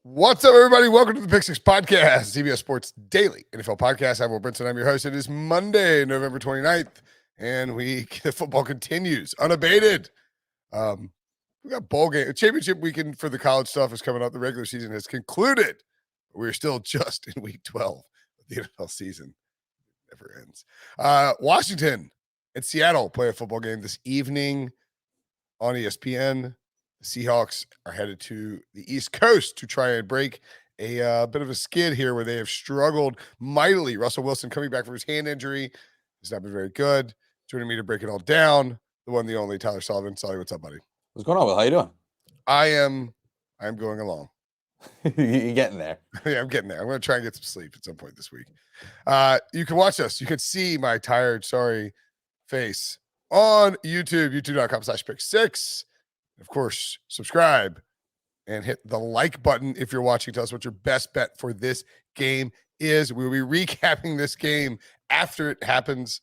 What's up, everybody? Welcome to the Pick Six Podcast, CBS Sports Daily NFL Podcast. I'm Brinson. I'm your host. It is Monday, November 29th, and the football continues unabated. We got bowl game, championship weekend for the college stuff is coming up. The regular season has concluded. We're still just in week 12 of the NFL season. Never ends. Washington and Seattle play a football game this evening on ESPN. The Seahawks are headed to the East Coast to try and break a bit of a skid here where they have struggled mightily. Russell Wilson coming back from his hand injury has not been very good. Joining me to break it all down, the one, the only, Tyler Sullivan. Sully, what's up, buddy? What's going on, Will? How you doing? I am going along. You're getting there. Yeah, I'm getting there. I'm going to try and get some sleep at some point this week. You can watch us. You can see my tired, sorry face on YouTube, youtube.com/pick6. Of course, subscribe and hit the like button if you're watching. Tell us what your best bet for this game is. We'll be recapping this game after it happens.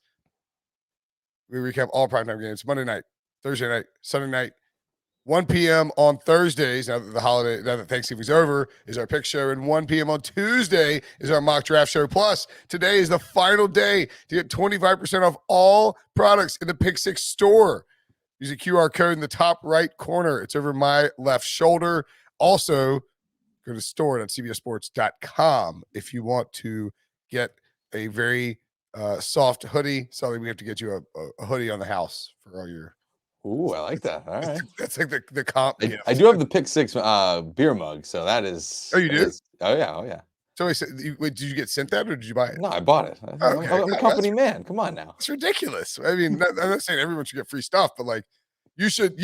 We recap all primetime games Monday night, Thursday night, Sunday night, 1 p.m. on Thursdays. Now that Thanksgiving's over, is our pick show, and 1 p.m. on Tuesday is our mock draft show. Plus, today is the final day to get 25% off all products in the Pick Six store. Use a QR code in the top right corner. It's over my left shoulder. Also, go to store.cbsports.com if you want to get a very soft hoodie. Sorry, we have to get you a hoodie on the house for all your. Ooh, I like that. All right. That's like the comp. I do have the Pick Six beer mug, so that is. Oh, you do? Oh yeah. So did you get sent that or did you buy it? No, I bought it. Okay. I'm a company man. Come on now. It's ridiculous. I mean, I'm not saying everyone should get free stuff, but like you should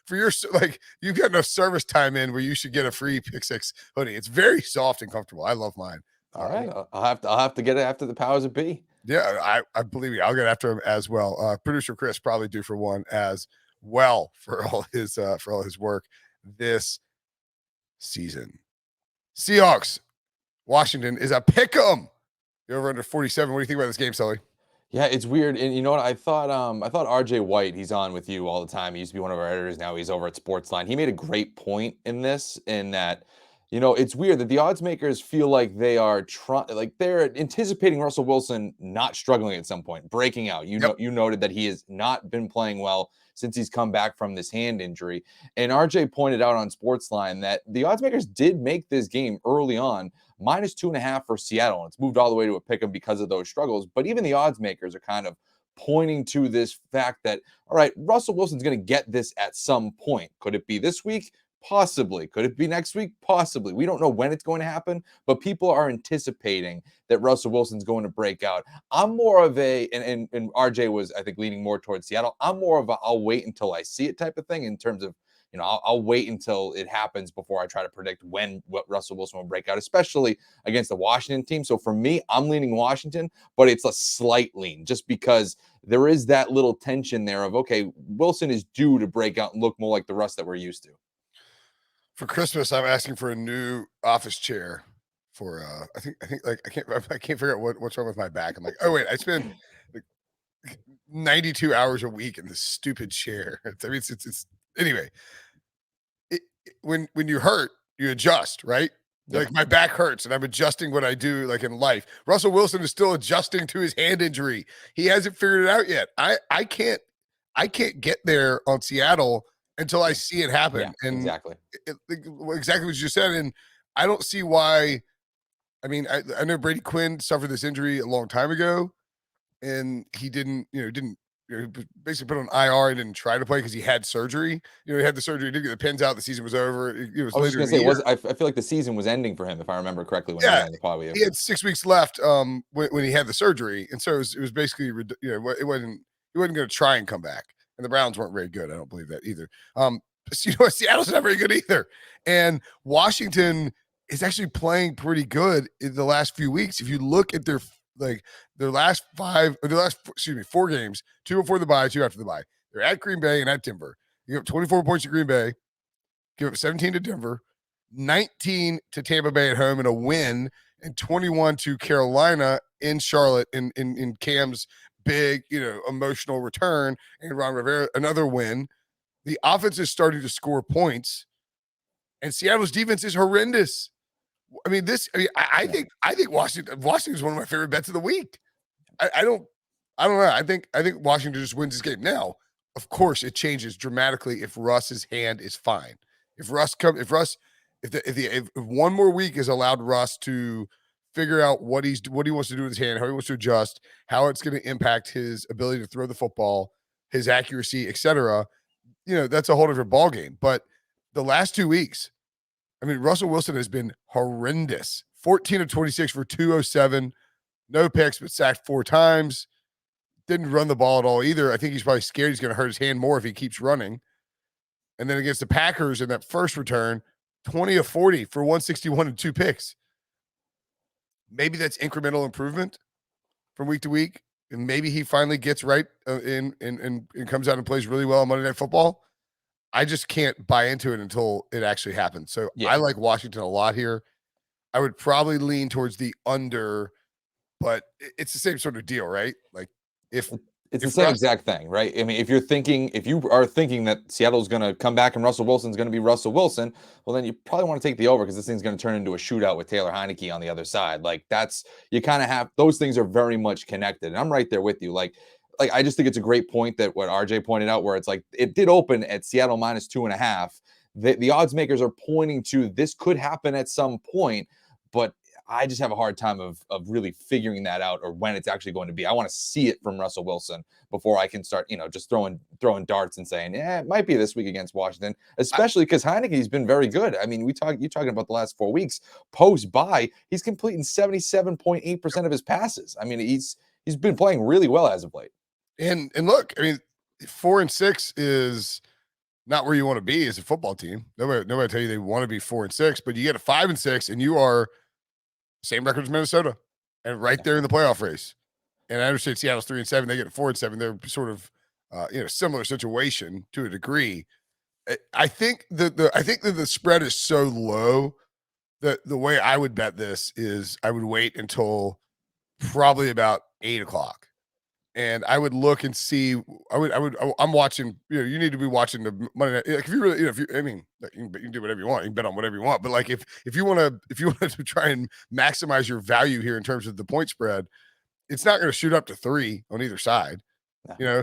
for your, like, you've got enough service time in where you should get a free Pick Six hoodie. It's very soft and comfortable. I love mine. All right. I'll have to get it after the powers that be. Yeah, I believe you. I'll get after him as well. Producer Chris probably due for one as well for all his work this season. Seahawks, Washington is a pick 'em. You're over under 47. What do you think about this game, Sully? Yeah, it's weird. And you know what? I thought RJ White, he's on with you all the time. He used to be one of our editors. Now he's over at Sportsline. He made a great point in that, it's weird that the odds makers feel like they are they're anticipating Russell Wilson not struggling at some point, breaking out. You noted that he has not been playing well since he's come back from this hand injury. And RJ pointed out on Sportsline that the odds makers did make this game early on -2.5 for Seattle. And it's moved all the way to a pick 'em because of those struggles. But even the odds makers are kind of pointing to this fact that, all right, Russell Wilson's going to get this at some point. Could it be this week? Possibly. Could it be next week? Possibly. We don't know when it's going to happen, but people are anticipating that Russell Wilson's going to break out. I'm more of and RJ was, I think, leaning more towards Seattle. I'm more of a I'll wait until I see it type of thing in terms of, I'll wait until it happens before I try to predict what Russell Wilson will break out, especially against the Washington team. So for me, I'm leaning Washington, but it's a slight lean just because there is that little tension there of, okay, Wilson is due to break out and look more like the Russ that we're used to. For Christmas, I'm asking for a new office chair for I think like I can't figure out what's wrong with my back. I'm like, oh wait, I spend like 92 hours a week in this stupid chair. It's anyway. When you hurt, you adjust, right? Yeah. Like my back hurts and I'm adjusting what I do like in life. Russell Wilson is still adjusting to his hand injury. He hasn't figured it out yet. I can't get there on Seattle until I see it happen. Yeah, and exactly what you just said. And I don't see why. I mean, I know Brady Quinn suffered this injury a long time ago and he didn't basically put on IR and didn't try to play because he had surgery. He had the surgery, he didn't get the pins out, the season was over. It was I was later just going to say, I feel like the season was ending for him, if I remember correctly. When he had 6 weeks left when he had the surgery. And so it was basically, he wasn't going to try and come back. And the Browns weren't very good. I don't believe that either. Seattle's not very good either. And Washington is actually playing pretty good in the last few weeks. If you look at their last 4 games, 2 before the bye, 2 after the bye. They're at Green Bay and at Denver. You give up 24 points to Green Bay, give up 17 to Denver, 19 to Tampa Bay at home and a win, and 21 to Carolina in Charlotte in Cam's big, emotional return, and Ron Rivera, another win. The offense is starting to score points, and Seattle's defense is horrendous. I mean, I think Washington is one of my favorite bets of the week. I don't know. I think Washington just wins this game. Now, of course, it changes dramatically if Russ's hand is fine. If one more week is allowed Russ to figure out what he wants to do with his hand, how he wants to adjust, how it's going to impact his ability to throw the football, his accuracy, etc. That's a whole different ballgame. But the last 2 weeks, I mean, Russell Wilson has been horrendous. 14 of 26 for 207, no picks, but sacked 4 times. Didn't run the ball at all either. I think he's probably scared he's going to hurt his hand more if he keeps running. And then against the Packers in that first return, 20 of 40 for 161 and 2 picks. Maybe that's incremental improvement from week to week. And maybe he finally gets right and comes out and plays really well on Monday Night Football. I just can't buy into it until it actually happens. So I like Washington a lot here. I would probably lean towards the under, but it's the same sort of deal, right? Like it's the same exact thing, right? I mean, if you are thinking that Seattle's going to come back and Russell Wilson's going to be Russell Wilson, well, then you probably want to take the over because this thing's going to turn into a shootout with Taylor Heineke on the other side. Like you kind of have those things are very much connected. And I'm right there with you. Like I just think it's a great point that what RJ pointed out, where it's like it did open at Seattle -2.5. The odds makers are pointing to this could happen at some point, but I just have a hard time of really figuring that out or when it's actually going to be. I want to see it from Russell Wilson before I can start, just throwing darts and saying, yeah, it might be this week against Washington, especially because Heineke's been very good. I mean, you're talking about the last 4 weeks post-bye, he's completing 77.8% of his passes. I mean, he's been playing really well as of late. And look, I mean, 4-6 is not where you want to be as a football team. Nobody tell you they want to be 4-6, but you get a 5-6 and you are same record as Minnesota and right there in the playoff race. And I understand Seattle's 3-7, they get 4-7. They're sort of similar situation to a degree. I think that the spread is so low that the way I would bet this is I would wait until probably about 8:00. And I would look and see. I'm watching. You need to be watching the Monday night. Like if you really, you can do whatever you want. You can bet on whatever you want. But like if you want to try and maximize your value here in terms of the point spread, it's not going to shoot up to 3 on either side. Yeah.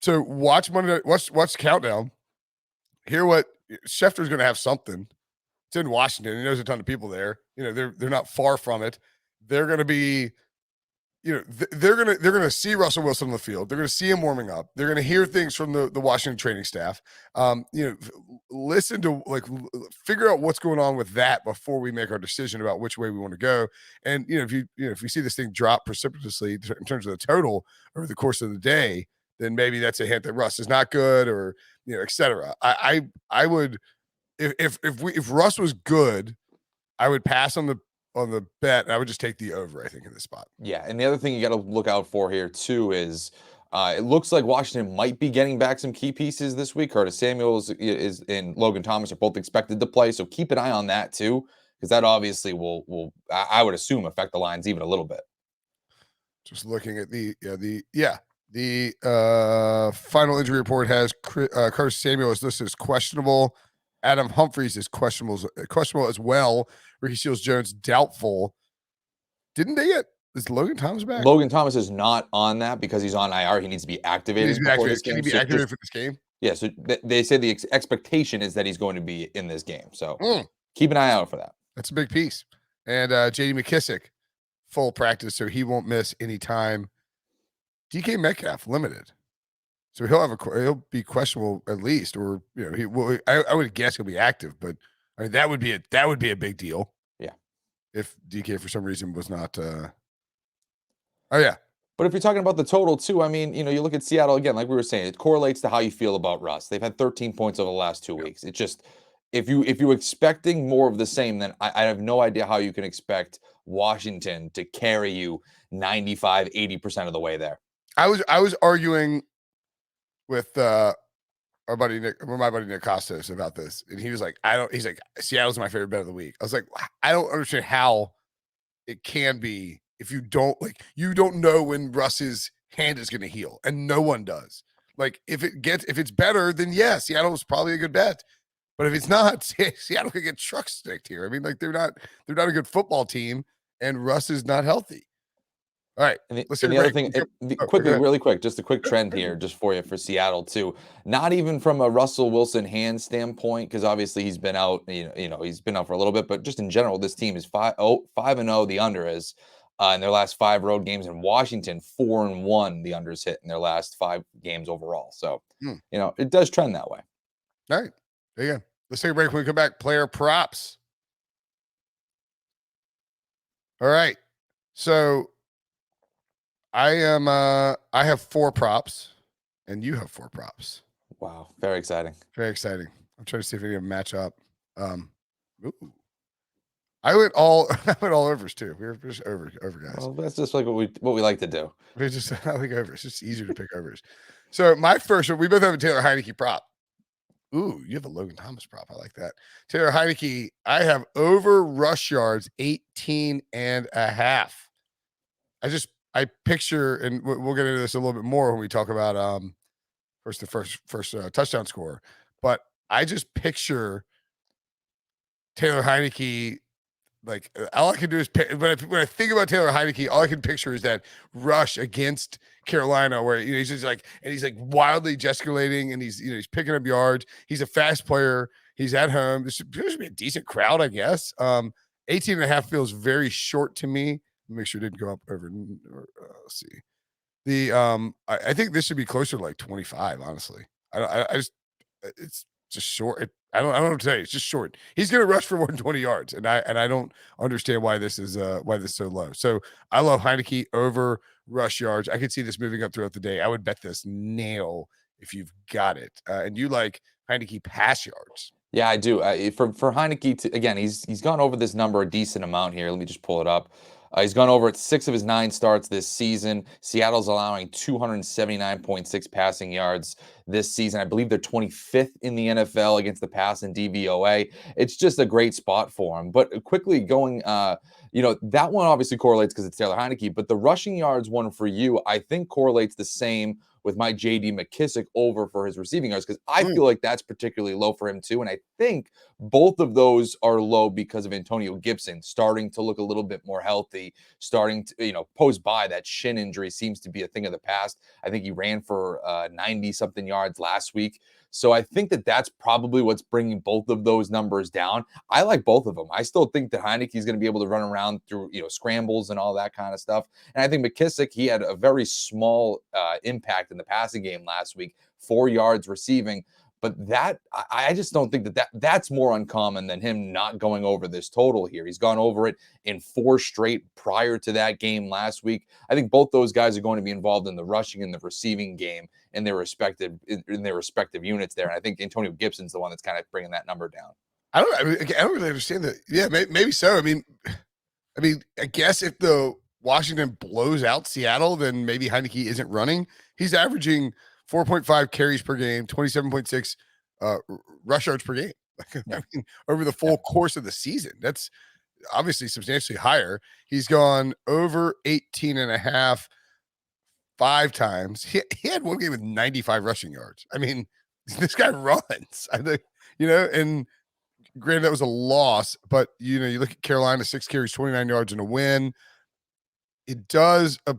So watch Monday night. Watch the countdown. Hear what Schefter's going to have something. It's in Washington. He knows a ton of people there. They're not far from it. They're going to be. They're gonna see Russell Wilson on the field. They're gonna see him warming up. They're gonna hear things from the Washington training staff. Listen to figure out what's going on with that before we make our decision about which way we want to go. And if we see this thing drop precipitously in terms of the total over the course of the day, then maybe that's a hint that Russ is not good, or et cetera. I would if Russ was good, I would pass on the bet, and I would just take the over, I think, in this spot. Yeah, and the other thing you got to look out for here, too, is it looks like Washington might be getting back some key pieces this week. Curtis Samuels is and Logan Thomas are both expected to play, so keep an eye on that, too, because that obviously will, I would assume, affect the lines even a little bit. Just looking at the final injury report has Curtis Samuels listed as questionable. Adam Humphries is questionable as well. Ricky Seals-Jones doubtful. Is Logan Thomas back? Logan Thomas is not on that because he's on IR. He needs to be activated. Can he be activated for this game? Yeah, so they say the expectation is that he's going to be in this game. So keep an eye out for that. That's a big piece. And J.D. McKissick, full practice, so he won't miss any time. DK Metcalf, limited. So he'll be questionable at least, or I would guess he'll be active, but I mean that would be a big deal. Yeah, if DK for some reason was not. Oh yeah, but if you're talking about the total too, I mean, you look at Seattle again, like we were saying, it correlates to how you feel about Russ. They've had 13 points over the last 2 weeks. It just if you're expecting more of the same, then I have no idea how you can expect Washington to carry you 95-80% of the way there. I was arguing with my buddy Nick Costos about this, and he was like, he's like, Seattle's my favorite bet of the week. I was like, I don't understand how it can be if you don't know when Russ's hand is going to heal, and no one does. Like if it's better, then yes, Seattle's probably a good bet. But if it's not, Seattle could get truck sticked here. I mean, like they're not a good football team, and Russ is not healthy. All right, let's And take a the other break. thing, Go quickly, ahead. really quick, just a quick trend here, just for you for Seattle too. Not even from a Russell Wilson hand standpoint, because obviously he's been out. He's been out for a little bit, but just in general, this team is 5-0. The under is in their last 5 road games. In Washington, 4-1. The unders hit in their last 5 games overall. So it does trend that way. All right, there you go. Let's take a break. When we come back, player props. All right, so I have 4 props, and you have 4 props. Wow, very exciting. Very exciting. I'm trying to see if any of them match up. Ooh. I went all overs too. We were just over guys. Well, that's just like what we like to do. We just I like overs. It's just easier to pick overs. So my first one, we both have a Taylor Heineke prop. Ooh, you have a Logan Thomas prop. I like that. Taylor Heineke, I have over rush yards 18 and a half. I picture, and we'll get into this a little bit more when we talk about the first touchdown score. But I just picture Taylor Heineke, like all I can do is when I think about Taylor Heineke, all I can picture is that rush against Carolina where he's just like, and he's like wildly gesticulating, and he's picking up yards. He's a fast player. He's at home. This should be a decent crowd, I guess. 18 and a half feels very short to me. Make sure it didn't go up over. Let's see. I think this should be closer to like 25. Honestly, I just it's just short. I don't know what to say. It's just short. He's going to rush for more than 20 yards, and I don't understand why this is so low. So I love Heineke over rush yards. I could see this moving up throughout the day. I would bet this nail if you've got it. And you like Heineke pass yards. Yeah, I do. For Heineke, again, he's gone over this number a decent amount here. Let me just pull it up. He's gone over it 6 of his 9 starts this season. Seattle's allowing 279.6 passing yards this season. I believe they're 25th in the NFL against the pass and DVOA. It's just a great spot for him. But quickly going, that one obviously correlates because it's Taylor Heineke. But the rushing yards one for you, I think correlates the same with my J.D. McKissic over for his receiving yards, because I feel like that's particularly low for him too. And I think both of those are low because of Antonio Gibson starting to look a little bit more healthy, starting to, post by that shin injury seems to be a thing of the past. I think he ran for 90-something yards last week. So I think that's probably what's bringing both of those numbers down. I like both of them. I still think that Heineke is going to be able to run around through, scrambles and all that kind of stuff. And I think McKissic, he had a very small impact in the passing game last week, 4 yards receiving. But I just don't think that's more uncommon than him not going over this total here. He's gone over it in 4 straight prior to that game last week. I think both those guys are going to be involved in the rushing and the receiving game in their respective units there. And I think Antonio Gibson's the one that's kind of bringing that number down. I don't really understand that. Yeah, maybe so. I mean, I guess if the Washington blows out Seattle, then maybe Heineke isn't running. He's averaging 4.5 carries per game, 27.6 rush yards per game. I mean, over the full course of the season, that's obviously substantially higher. He's gone over 18 and a half 5 times. He had one game with 95 rushing yards. I mean, this guy runs. I think, and granted that was a loss, but you look at Carolina, 6 carries, 29 yards in a win. It does But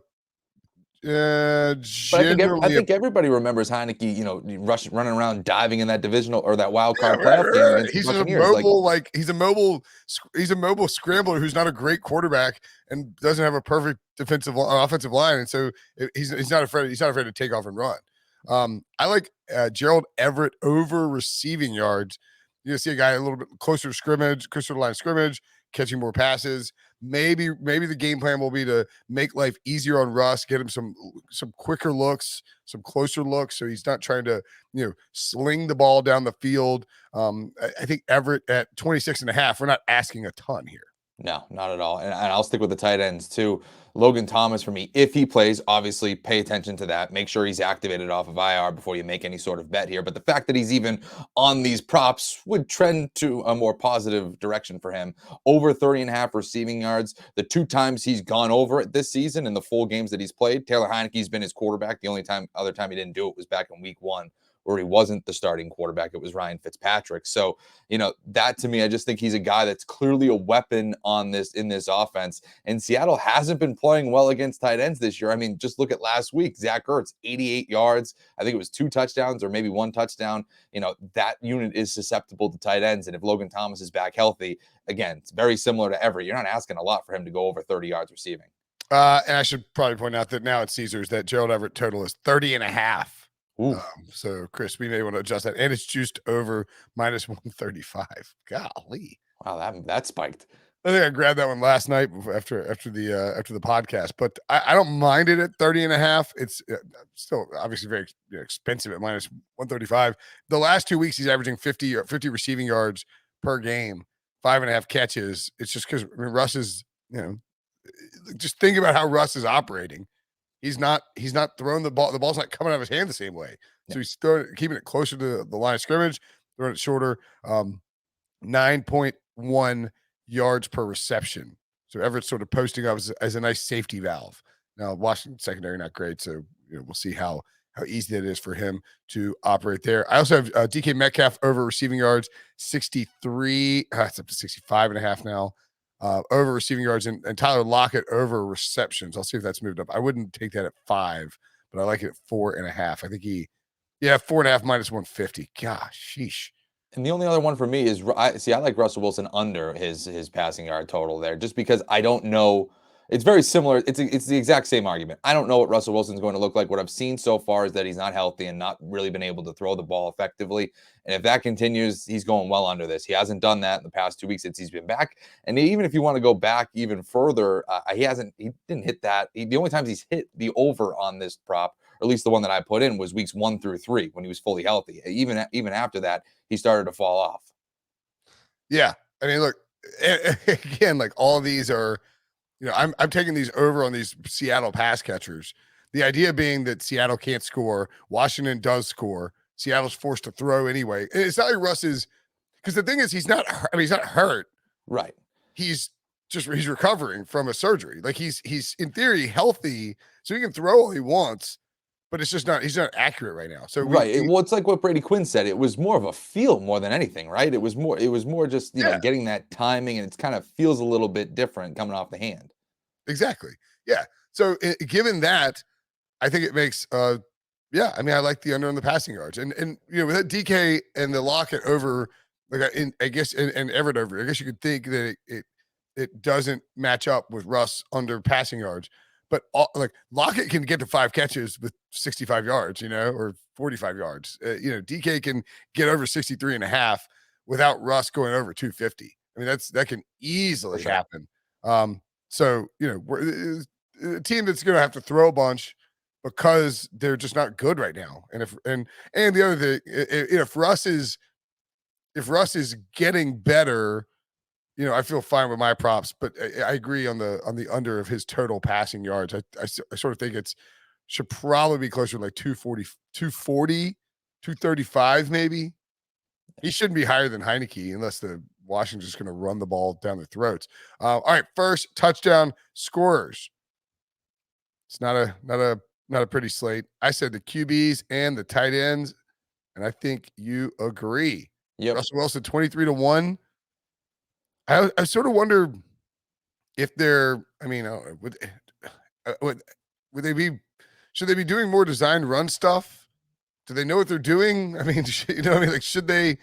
I think everybody remembers Heineke, running around diving in that divisional or that wild card playoff game against he's the just Buccaneers. He's a mobile scrambler who's not a great quarterback and doesn't have a perfect offensive line, and so he's not afraid to take off and run. I like Gerald Everett over receiving yards. You see a guy a little bit closer to the line of scrimmage, catching more passes. Maybe the game plan will be to make life easier on Russ, get him some quicker looks, some closer looks, so he's not trying to sling the ball down the field. I think Everett at 26 and a half, we're not asking a ton here. No, not at all. And I'll stick with the tight ends too. Logan Thomas for me, if he plays, obviously pay attention to that. Make sure he's activated off of IR before you make any sort of bet here. But the fact that he's even on these props would trend to a more positive direction for him. Over 30 and a half receiving yards. The 2 times he's gone over it this season in the full games that he's played, Taylor Heineke's been his quarterback. The only other time he didn't do it was back in week 1, where he wasn't the starting quarterback. It was Ryan Fitzpatrick. So, that to me, I just think he's a guy that's clearly a weapon in this offense. And Seattle hasn't been playing well against tight ends this year. I mean, just look at last week. Zach Ertz, 88 yards. I think it was 2 touchdowns or maybe 1 touchdown. That unit is susceptible to tight ends. And if Logan Thomas is back healthy, again, it's very similar to Everett. You're not asking a lot for him to go over 30 yards receiving. And I should probably point out that now at Caesars, that Gerald Everett total is 30.5. So, Chris, we may want to adjust that. And it's juiced over minus 135. Golly. Wow, that spiked. I think I grabbed that one last night after the podcast, but I don't mind it at 30.5. It's still obviously very expensive at minus 135. The last 2 weeks, he's averaging 50 receiving yards per game, 5.5 catches. It's just because Russ is, just think about how Russ is operating. He's not throwing the ball. The ball's not coming out of his hand the same way. So he's keeping it closer to the line of scrimmage, throwing it shorter. 9.1 yards per reception. So Everett's sort of posting up as a nice safety valve. Now, Washington secondary not great, so we'll see how easy that is for him to operate there. I also have DK Metcalf over receiving yards, 63. It's up to 65.5 now. Over receiving yards, and Tyler Lockett over receptions. I'll see if that's moved up. I wouldn't take that at 5, but I like it at 4.5. I think 4.5 minus 150. Gosh, sheesh. And the only other one for me is, I like Russell Wilson under his passing yard total there, just because I don't know. It's very similar. It's the exact same argument. I don't know what Russell Wilson's going to look like. What I've seen so far is that he's not healthy and not really been able to throw the ball effectively. And if that continues, he's going well under this. He hasn't done that in the past 2 weeks since he's been back. And even if you want to go back even further, he didn't hit that. The only times he's hit the over on this prop, or at least the one that I put in, was weeks 1 through 3 when he was fully healthy. Even after that, he started to fall off. Yeah. I mean, look, again, like all of these are, I'm taking these over on these Seattle pass catchers. The idea being that Seattle can't score, Washington does score, Seattle's forced to throw anyway. And it's not like Russ is, because the thing is, he's not hurt. Right. He's recovering from a surgery. Like he's in theory healthy, so he can throw all he wants, but it's just he's not accurate right now. So it's like what Brady Quinn said. It was more of a feel more than anything, right? It was more just, getting that timing, and it kind of feels a little bit different coming off the hand. Exactly. Yeah. So given that, I think it makes, I like the under on the passing yards, and with that DK and the Lockett over, like I guess, and Everett over, I guess you could think that it doesn't match up with Russ under passing yards. But like Lockett can get to 5 catches with 65 yards, or 45 yards. DK can get over 63.5 without Russ going over 250. I mean, that can easily happen. So we're a team that's going to have to throw a bunch because they're just not good right now. And the other thing, if Russ is getting better, I feel fine with my props, but I agree on the under of his total passing yards. I sort of think should probably be closer to like 240, 235 maybe. He shouldn't be higher than Heineke unless the Washington's just going to run the ball down their throats. All right, first touchdown scorers. It's not a pretty slate. I said the QBs and the tight ends, and I think you agree. Yep. Russell Wilson 23-1. I sort of wonder if they're, would they be, should they be doing more designed run stuff? Do they know what they're doing? I mean, should they,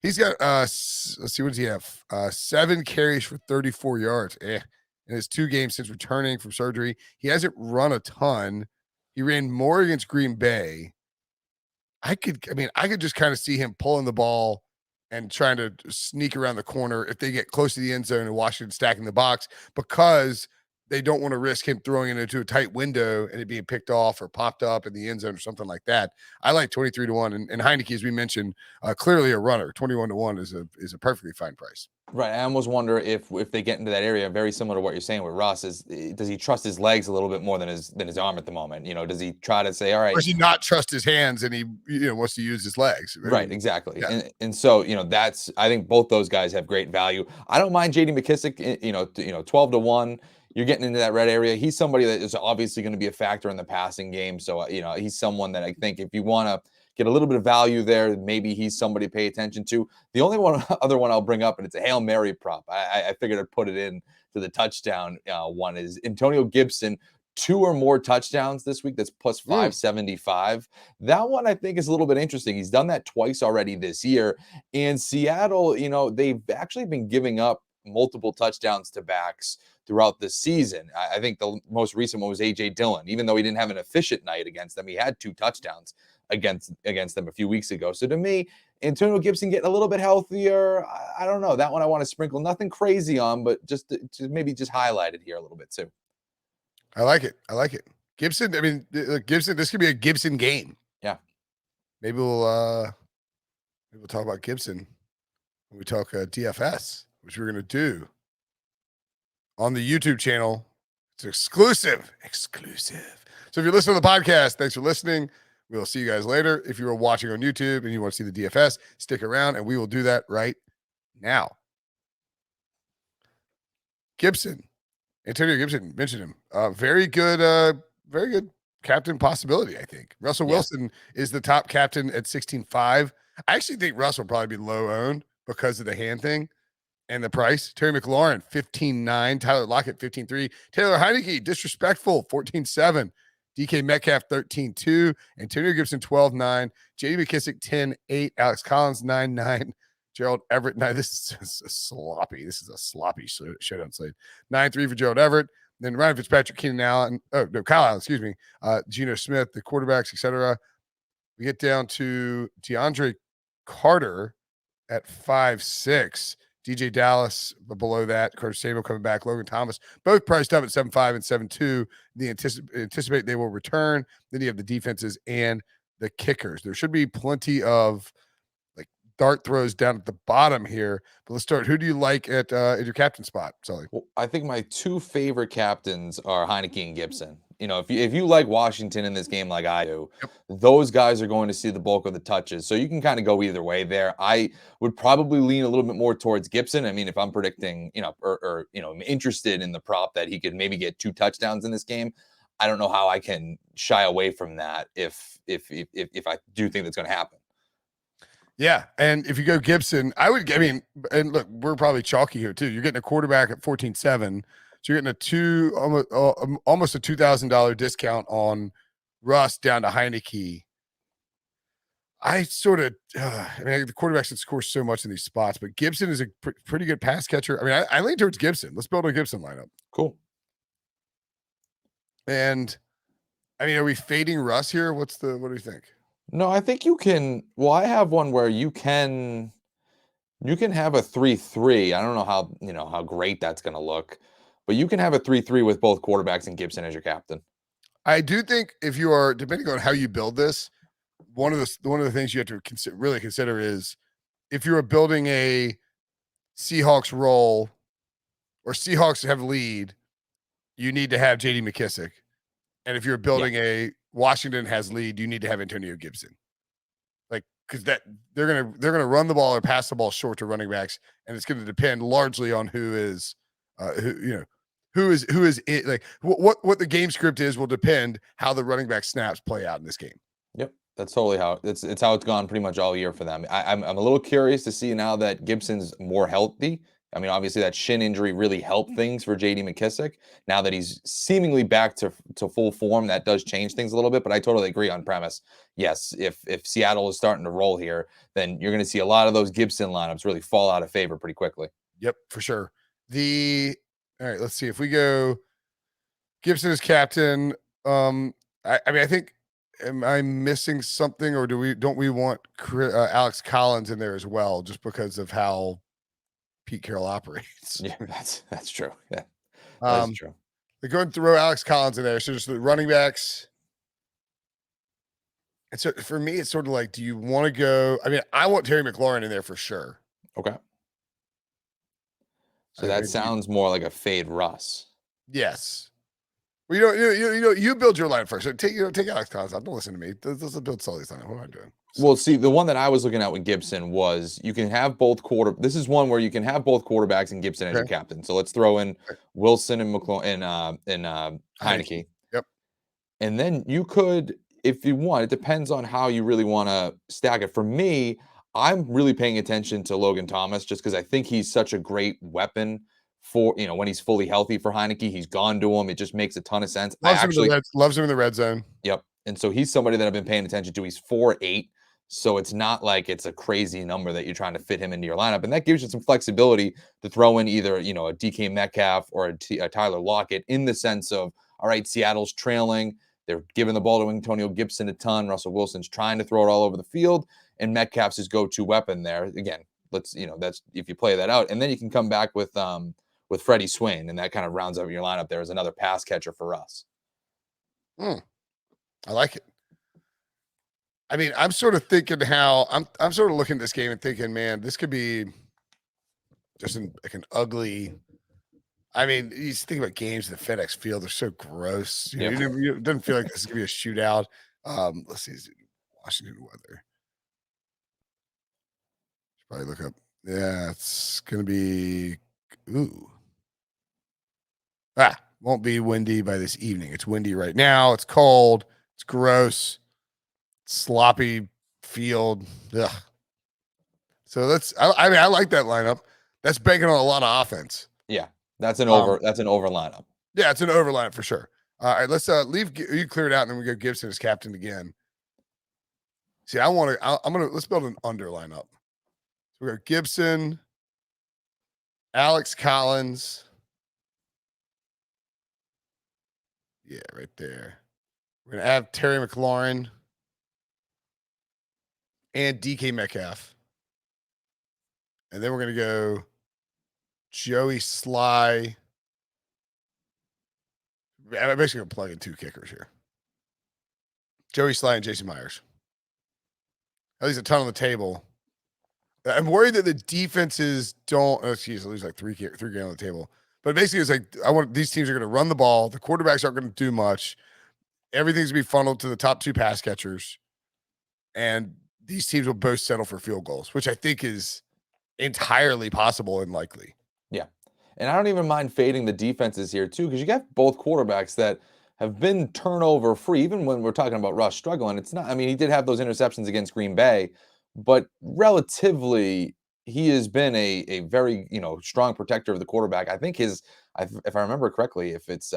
he's got, let's see, what does he have? 7 carries for 34 yards in his 2 games since returning from surgery. He hasn't run a ton. He ran more against Green Bay. I could just kind of see him pulling the ball and trying to sneak around the corner if they get close to the end zone and Washington stacking the box, because they don't want to risk him throwing it into a tight window and it being picked off or popped up in the end zone or something like that. I like 23-1, and Heineke, as we mentioned, clearly a runner. 21-1 is a perfectly fine price. Right. I almost wonder if they get into that area, very similar to what you're saying with Russ, does he trust his legs a little bit more than his arm at the moment? Does he try to say, all right, or does he not trust his hands and he wants to use his legs? Right. Exactly. Yeah. And so, I think both those guys have great value. I don't mind JD McKissick, 12-1. You're getting into that red area. He's somebody that is obviously going to be a factor in the passing game. So, he's someone that I think if you want to get a little bit of value there. Maybe he's somebody to pay attention to. The only other one I'll bring up, and it's a Hail Mary prop. I figured I'd put it in to the touchdown one, is Antonio Gibson. 2 or more touchdowns this week. That's plus 575. That one I think is a little bit interesting. He's done that twice already this year. And Seattle, they've actually been giving up multiple touchdowns to backs throughout the season. I think the most recent one was A.J. Dillon. Even though he didn't have an efficient night against them, he had 2 touchdowns against them a few weeks ago. So to me, Antonio Gibson getting a little bit healthier, I don't know. That one I want to sprinkle nothing crazy on, but just to maybe just highlight it here a little bit too. I like it. Gibson, I mean, Gibson, this could be a Gibson game. Yeah. Maybe we'll talk about Gibson when we talk DFS, which we're going to do on the YouTube channel. It's exclusive. So if you're listening to the podcast, thanks for listening. We'll see you guys later. If you are watching on YouTube and you want to see the DFS, stick around and we will do that right now. Gibson. Antonio Gibson, mentioned him. Very good captain possibility, I think. Russell Wilson is the top captain at 16.5. I actually think Russell will probably be low owned because of the hand thing and the price. Terry McLaurin, 15.9. Tyler Lockett, 15.3. Taylor Heineke, disrespectful, 14.7. DK Metcalf, 13.2. Antonio Gibson, 12.9. J.D. McKissick, 10.8. Alex Collins, 9.9. Gerald Everett. Now, this is just sloppy. This is a sloppy showdown slate. 9-3 for Gerald Everett. Then Ryan Fitzpatrick, Keenan Allen. Kyle Allen, excuse me. Geno Smith, the quarterbacks, etc. We get down to DeAndre Carter at 5.6. DJ Dallas below that. Curtis Samuel coming back. Logan Thomas, both priced up at 7.5 and 7.2. They anticipate they will return. Then you have the defenses and the kickers. There should be plenty of dart throws down at the bottom here, but let's start. Who do you like at your captain spot, Sully? Well, I think my 2 favorite captains are Heineke and Gibson. If you like Washington in this game like I do, those guys are going to see the bulk of the touches. So you can kind of go either way there. I would probably lean a little bit more towards Gibson. I mean, if I'm predicting, I'm interested in the prop that he could maybe get 2 touchdowns in this game, I don't know how I can shy away from that if I do think that's going to happen. Yeah, and if you go Gibson, and look, we're probably chalky here too. You're getting a quarterback at 14.7, so you're getting almost a $2,000 discount on Russ down to Heineke. I sort of, the quarterbacks that score so much in these spots, but Gibson is a pretty good pass catcher. I mean, I lean towards Gibson. Let's build a Gibson lineup. Cool. And I mean, are we fading Russ here? What do you think? No, I think you can. Well, I have one where you can have a 3-3. I don't know how great that's going to look, but you can have a 3-3 with both quarterbacks and Gibson as your captain. I do think if you are, depending on how you build this, one of the things you have to really consider is if you are building a Seahawks roll or Seahawks have lead, you need to have J.D. McKissick, and if you're building a Washington has lead, you need to have Antonio Gibson, because that they're gonna run the ball or pass the ball short to running backs, and it's going to depend largely on who is it. Like what the game script is will depend how the running back snaps play out in this game. Yep, that's totally how it's how it's gone pretty much all year for them. I'm a little curious to see now that Gibson's more healthy. I mean, obviously that shin injury really helped things for J.D. McKissick. Now that he's seemingly back to full form, that does change things a little bit. But I totally agree on premise. Yes, if Seattle is starting to roll here, then you're going to see a lot of those Gibson lineups really fall out of favor pretty quickly. Yep, for sure. All right, let's see if we go Gibson as captain. I think, am I missing something, or don't we want Alex Collins in there as well, just because of how Pete Carroll operates? Yeah, that's true. Yeah, that's true. They're going to throw Alex Collins in there. So just the running backs. And so for me, it's sort of like, do you want to go? I mean, I want Terry McLaurin in there for sure. Okay. So that sounds more like a fade Russ. Yes. Well, you build your line first. So take Alex Collins out. Don't listen to me. Let's build Sully's line. What am I doing? Well, see, the one that I was looking at with Gibson was you can have both This is one where you can have both quarterbacks and Gibson as your captain. So let's throw in Wilson and McLaurin and Heineke. Yep. And then you could if you want, it depends on how you really want to stack it. For me, I'm really paying attention to Logan Thomas just because I think he's such a great weapon for, when he's fully healthy for Heineke. He's gone to him. It just makes a ton of sense. Loves him in the red zone. Yep. And so he's somebody that I've been paying attention to. He's 4'8". So it's not like it's a crazy number that you're trying to fit him into your lineup. And that gives you some flexibility to throw in either, a DK Metcalf or a Tyler Lockett, in the sense of, all right, Seattle's trailing. They're giving the ball to Antonio Gibson a ton. Russell Wilson's trying to throw it all over the field. And Metcalf's his go-to weapon there. Again, that's if you play that out. And then you can come back with Freddie Swain. And that kind of rounds out your lineup there as another pass catcher for us. I like it. I mean, I'm sort of thinking I'm sort of looking at this game and thinking, man, this could be just an ugly. I mean, you think about games at the FedEx Field; they're so gross. It doesn't feel like this is gonna be a shootout. Let's see, is it Washington weather? Should probably look up. Yeah, it's gonna be. Won't be windy by this evening. It's windy right now. It's cold. It's gross. Sloppy field. Ugh. So I mean, I like that lineup. That's banking on a lot of offense. Yeah, that's an over lineup. Yeah, it's an over lineup for sure. All right, let's leave you clear it out, and then we go Gibson as captain again. See, let's build an under lineup. So we got Gibson, Alex Collins. Yeah, right there. We're gonna have Terry McLaurin and DK Metcalf. And then we're going to go Joey Sly. I'm basically going to plug in 2 kickers here. Joey Sly and Jason Myers. At least a ton on the table. I'm worried that the defenses don't. Oh, geez, I lose like three game on the table. But basically, it's like these teams are going to run the ball. The quarterbacks aren't going to do much. Everything's going to be funneled to the top 2 pass catchers, and these teams will both settle for field goals, which I think is entirely possible and likely. Yeah. And I don't even mind fading the defenses here too, because you got both quarterbacks that have been turnover free. Even when we're talking about Russ struggling, it's not, I mean, he did have those interceptions against Green Bay, but relatively he has been a very, strong protector of the quarterback. I think if I remember correctly, if it's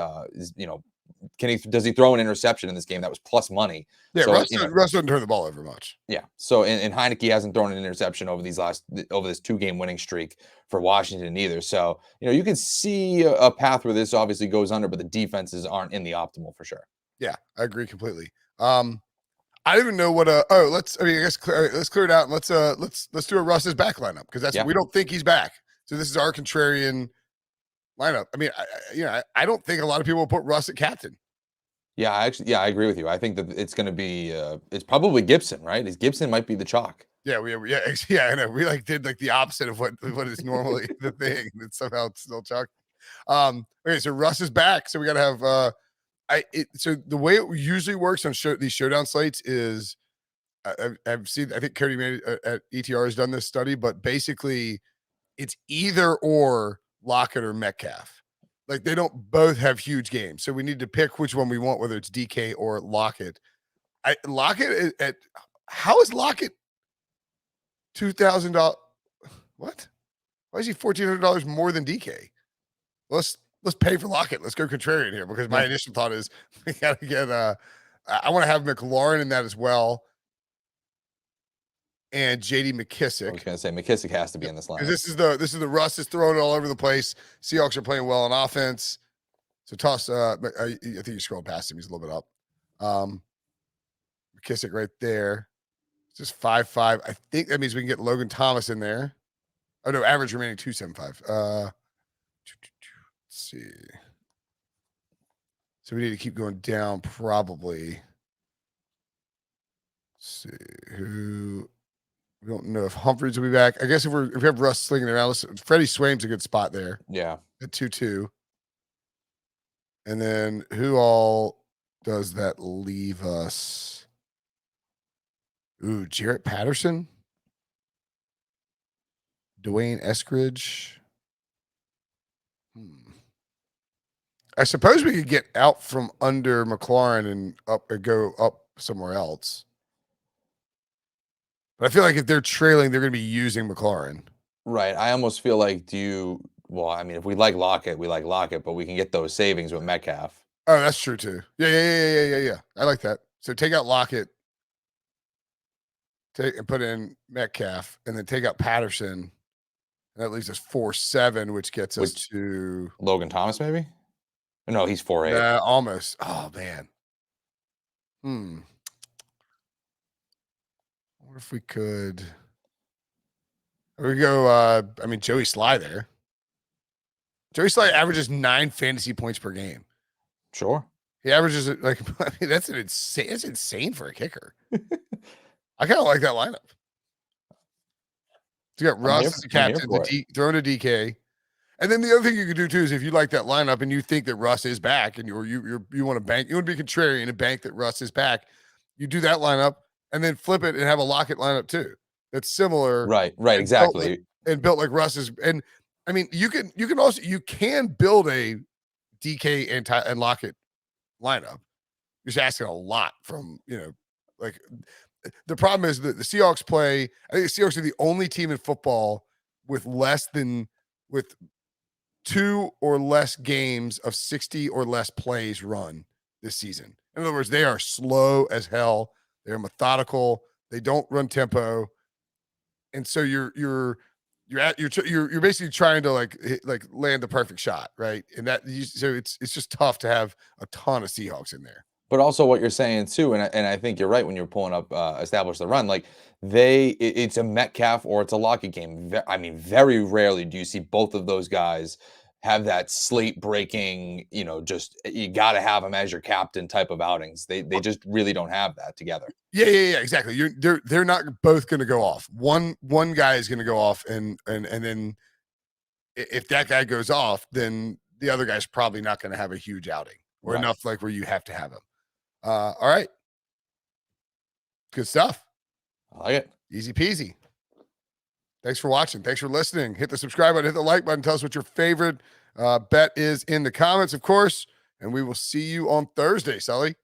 does he throw an interception in this game? That was plus money. Yeah, so, Russ doesn't turn the ball over much. Yeah. So and Heineke hasn't thrown an interception over this 2-game winning streak for Washington either. So, you can see a path where this obviously goes under, but the defenses aren't in the optimal for sure. Yeah, I agree completely. I don't even know what let's clear it out and let's do a Russ's back lineup, because we don't think he's back. So this is our contrarian lineup. I mean, I don't think a lot of people will put Russ at captain. Yeah, I agree with you. I think that it's going to be it's probably Gibson, right? Gibson might be the chalk. Yeah, I know. We did the opposite of what is normally the thing. It's somehow still chalk. Okay, so Russ is back. So we got to have so the way it usually works on these showdown slates is I've seen, I think Cody made at ETR has done this study, but basically it's either or Lockett or Metcalf. Like, they don't both have huge games, so we need to pick which one we want, whether it's DK or Lockett. Lockett at how is Lockett $2,000? What? Why is he $1,400 more than DK? Let's pay for Lockett. Let's go contrarian here, because my initial thought is we got to get I want to have McLaurin in that as well, and JD McKissick. I was going to say McKissick has to be in this line. This is the Russ is throwing it all over the place. Seahawks are playing well on offense. So toss. I think you scroll past him. He's a little bit up. McKissick right there. Just 5.5. I think that means we can get Logan Thomas in there. Oh no, average remaining 275. Let's see. So we need to keep going down probably. Let's see who. We don't know if Humphreys will be back. I guess if we have Russ slinging around, Freddie Swain's a good spot there. Yeah. At 2-2. And then who all does that leave us? Ooh, Jarrett Patterson. Dwayne Eskridge. I suppose we could get out from under McLaurin and go up somewhere else. But I feel like if they're trailing, they're going to be using McLaurin. Right. I almost feel like well, I mean, if we like Lockett, we like Lockett, but we can get those savings with Metcalf. Oh, that's true too. Yeah. I like that. So take out Lockett, and put in Metcalf, and then take out Patterson. And that leaves us 4-7, which gets us to Logan Thomas, maybe? No, he's 4-8. almost. Oh man. What if we could? We go. I mean, Joey Sly there. Joey Sly averages 9 fantasy points per game. Sure. He averages like, I mean, that's insane for a kicker. I kind of like that lineup. You got Russ as the captain, throwing a DK. And then the other thing you could do too is if you like that lineup and you think that Russ is back and you want to bank, you want to be contrarian and bank that Russ is back, you do that lineup and then flip it and have a Lockett lineup too. That's similar. Right, exactly. Built like Russ's. And I mean, you can build a DK and Lockett lineup. You're just asking a lot from, like the problem is that the Seahawks play. I think the Seahawks are the only team in football with 2 or less games of 60 or less plays run this season. In other words, they are slow as hell. They're methodical. They don't run tempo. And so you're basically trying to like land the perfect shot, right? And so it's just tough to have a ton of Seahawks in there. But also what you're saying too, and I think you're right when you're pulling up establish the run. Like it's a Metcalf or it's a Lockett game. I mean, very rarely do you see both of those guys have that slate breaking, just you got to have them as your captain type of outings. They just really don't have that together. Yeah, exactly. They're not both going to go off. One guy is going to go off, and then if that guy goes off, then the other guy's probably not going to have a huge outing or enough like where you have to have him. All right, good stuff. I like it. Easy peasy. Thanks for watching. Thanks for listening. Hit the subscribe button, hit the like button. Tell us what your favorite bet is in the comments, of course. And we will see you on Thursday, Sully.